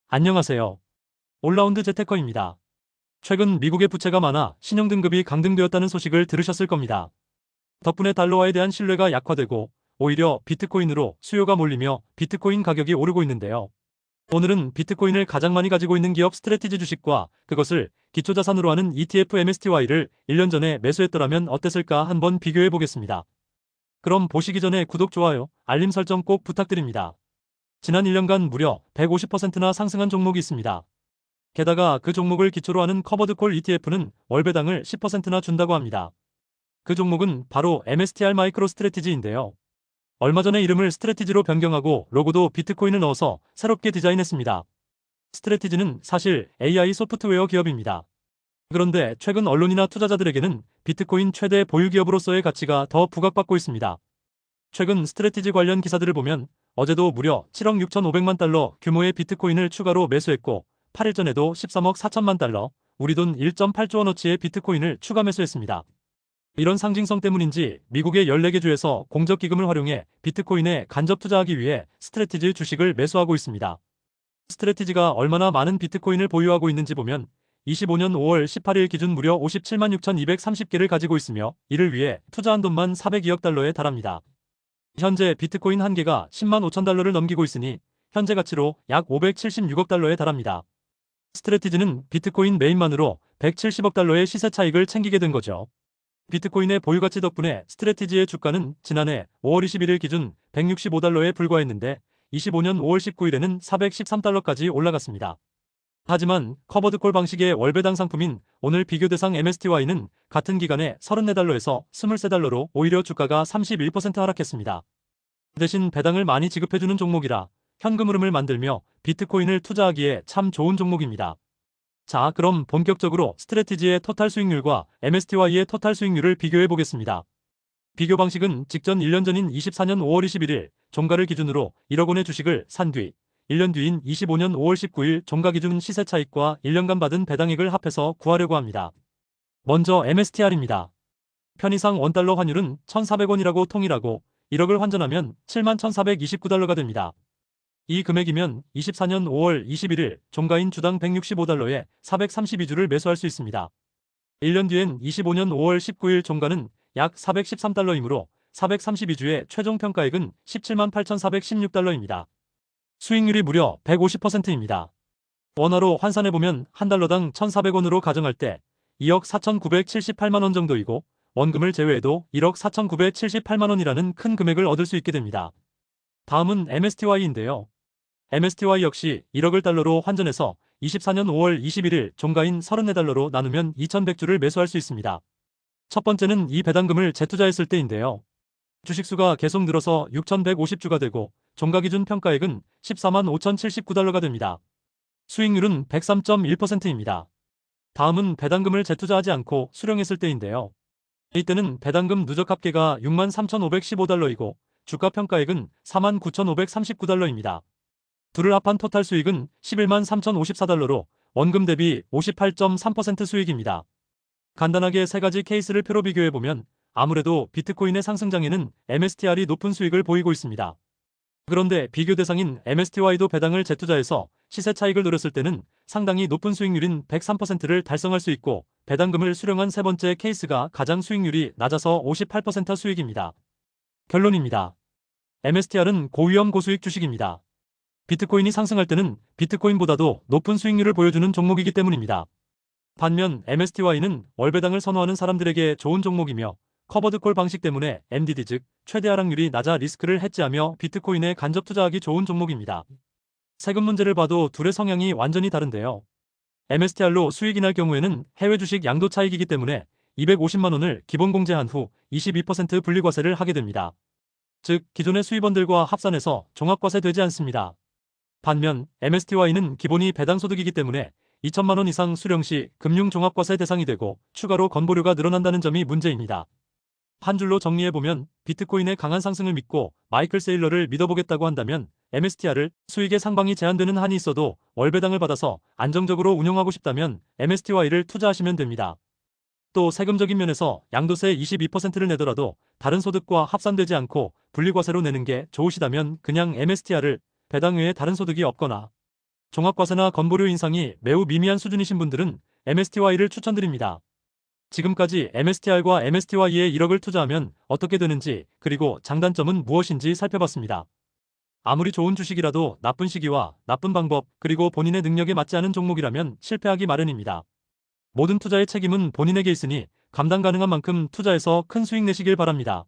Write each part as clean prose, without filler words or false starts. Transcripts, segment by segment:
안녕하세요. 올라운드 재테커입니다. 최근 미국의 부채가 많아 신용등급이 강등되었다는 소식을 들으셨을 겁니다. 덕분에 달러화에 대한 신뢰가 약화되고 오히려 비트코인으로 수요가 몰리며 비트코인 가격이 오르고 있는데요. 오늘은 비트코인을 가장 많이 가지고 있는 기업 스트래티지 주식과 그것을 기초자산으로 하는 ETF MSTY를 1년 전에 매수했더라면 어땠을까 한번 비교해 보겠습니다. 그럼 보시기 전에 구독, 좋아요, 알림 설정 꼭 부탁드립니다. 지난 1년간 무려 150%나 상승한 종목이 있습니다. 게다가 그 종목을 기초로 하는 커버드콜 ETF는 월 배당을 10%나 준다고 합니다. 그 종목은 바로 MSTR 마이크로 스트래티지인데요. 얼마 전에 이름을 스트래티지로 변경하고 로고도 비트코인을 넣어서 새롭게 디자인했습니다. 스트래티지는 사실 AI 소프트웨어 기업입니다. 그런데 최근 언론이나 투자자들에게는 비트코인 최대 보유 기업으로서의 가치가 더 부각받고 있습니다. 최근 스트래티지 관련 기사들을 보면 어제도 무려 7억 6,500만 달러 규모의 비트코인을 추가로 매수했고 8일 전에도 13억 4천만 달러, 우리 돈 1.8조 원어치의 비트코인을 추가 매수했습니다. 이런 상징성 때문인지 미국의 14개 주에서 공적기금을 활용해 비트코인에 간접 투자하기 위해 스트래티지 주식을 매수하고 있습니다. 스트래티지가 얼마나 많은 비트코인을 보유하고 있는지 보면 25년 5월 18일 기준 무려 57만 6,230개를 가지고 있으며 이를 위해 투자한 돈만 402억 달러에 달합니다. 현재 비트코인 한 개가 10만 5천 달러를 넘기고 있으니 현재 가치로 약 576억 달러에 달합니다. 스트래티지는 비트코인 메인만으로 170억 달러의 시세 차익을 챙기게 된 거죠. 비트코인의 보유 가치 덕분에 스트래티지의 주가는 지난해 5월 21일 기준 165달러에 불과했는데 25년 5월 19일에는 413달러까지 올라갔습니다. 하지만 커버드콜 방식의 월배당 상품인 오늘 비교 대상 MSTY는 같은 기간에 34달러에서 23달러로 오히려 주가가 31% 하락했습니다. 대신 배당을 많이 지급해주는 종목이라 현금 흐름을 만들며 비트코인을 투자하기에 참 좋은 종목입니다. 자, 그럼 본격적으로 스트래티지의 토탈 수익률과 MSTY의 토탈 수익률을 비교해 보겠습니다. 비교 방식은 직전 1년 전인 24년 5월 21일 종가를 기준으로 1억 원의 주식을 산 뒤 1년 뒤인 25년 5월 19일 종가 기준 시세 차익과 1년간 받은 배당액을 합해서 구하려고 합니다. 먼저 MSTR입니다. 편의상 원달러 환율은 1,400원이라고 통일하고 1억을 환전하면 7만 1,429달러가 됩니다. 이 금액이면 24년 5월 21일 종가인 주당 165달러에 432주를 매수할 수 있습니다. 1년 뒤엔 25년 5월 19일 종가는 약 413달러이므로 432주의 최종 평가액은 17만 8,416달러입니다. 수익률이 무려 150%입니다. 원화로 환산해보면 한 달러당 1,400원으로 가정할 때 2억 4,978만 원 정도이고 원금을 제외해도 1억 4,978만 원이라는 큰 금액을 얻을 수 있게 됩니다. 다음은 MSTY인데요. MSTY 역시 1억을 달러로 환전해서 24년 5월 21일 종가인 34달러로 나누면 2,100주를 매수할 수 있습니다. 첫 번째는 이 배당금을 재투자했을 때인데요. 주식수가 계속 늘어서 6,150주가 되고 종가 기준 평가액은 14만 5,079달러가 됩니다. 수익률은 103.1%입니다. 다음은 배당금을 재투자하지 않고 수령했을 때인데요. 이때는 배당금 누적 합계가 6만 3,515달러이고 주가 평가액은 4만 9,539달러입니다. 둘을 합한 토탈 수익은 11만 3,054달러로 원금 대비 58.3% 수익입니다. 간단하게 세 가지 케이스를 표로 비교해보면 아무래도 비트코인의 상승장에는 MSTR이 높은 수익을 보이고 있습니다. 그런데 비교 대상인 MSTY도 배당을 재투자해서 시세 차익을 노렸을 때는 상당히 높은 수익률인 103%를 달성할 수 있고 배당금을 수령한 세 번째 케이스가 가장 수익률이 낮아서 58% 수익입니다. 결론입니다. MSTR은 고위험 고수익 주식입니다. 비트코인이 상승할 때는 비트코인보다도 높은 수익률을 보여주는 종목이기 때문입니다. 반면 MSTY는 월배당을 선호하는 사람들에게 좋은 종목이며 커버드콜 방식 때문에 MDD 즉 최대 하락률이 낮아 리스크를 해지하며 비트코인에 간접 투자하기 좋은 종목입니다. 세금 문제를 봐도 둘의 성향이 완전히 다른데요. MSTR로 수익이 날 경우에는 해외 주식 양도 차익이기 때문에 250만 원을 기본 공제한 후 22% 분리과세를 하게 됩니다. 즉 기존의 수입원들과 합산해서 종합과세 되지 않습니다. 반면 MSTY는 기본이 배당소득이기 때문에 2천만 원 이상 수령 시 금융종합과세 대상이 되고 추가로 건보료가 늘어난다는 점이 문제입니다. 한 줄로 정리해보면 비트코인의 강한 상승을 믿고 마이클 세일러를 믿어보겠다고 한다면 MSTR을 수익의 상방이 제한되는 한이 있어도 월배당을 받아서 안정적으로 운영하고 싶다면 MSTY를 투자하시면 됩니다. 또 세금적인 면에서 양도세 22%를 내더라도 다른 소득과 합산되지 않고 분리과세로 내는 게 좋으시다면 그냥 MSTR을 배당 외에 다른 소득이 없거나 종합과세나 건보료 인상이 매우 미미한 수준이신 분들은 MSTY를 추천드립니다. 지금까지 MSTR과 MSTY에 1억을 투자하면 어떻게 되는지, 그리고 장단점은 무엇인지 살펴봤습니다. 아무리 좋은 주식이라도 나쁜 시기와 나쁜 방법, 그리고 본인의 능력에 맞지 않은 종목이라면 실패하기 마련입니다. 모든 투자의 책임은 본인에게 있으니 감당 가능한 만큼 투자해서 큰 수익 내시길 바랍니다.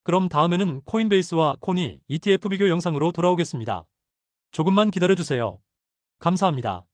그럼 다음에는 코인베이스와 코니 ETF 비교 영상으로 돌아오겠습니다. 조금만 기다려주세요. 감사합니다.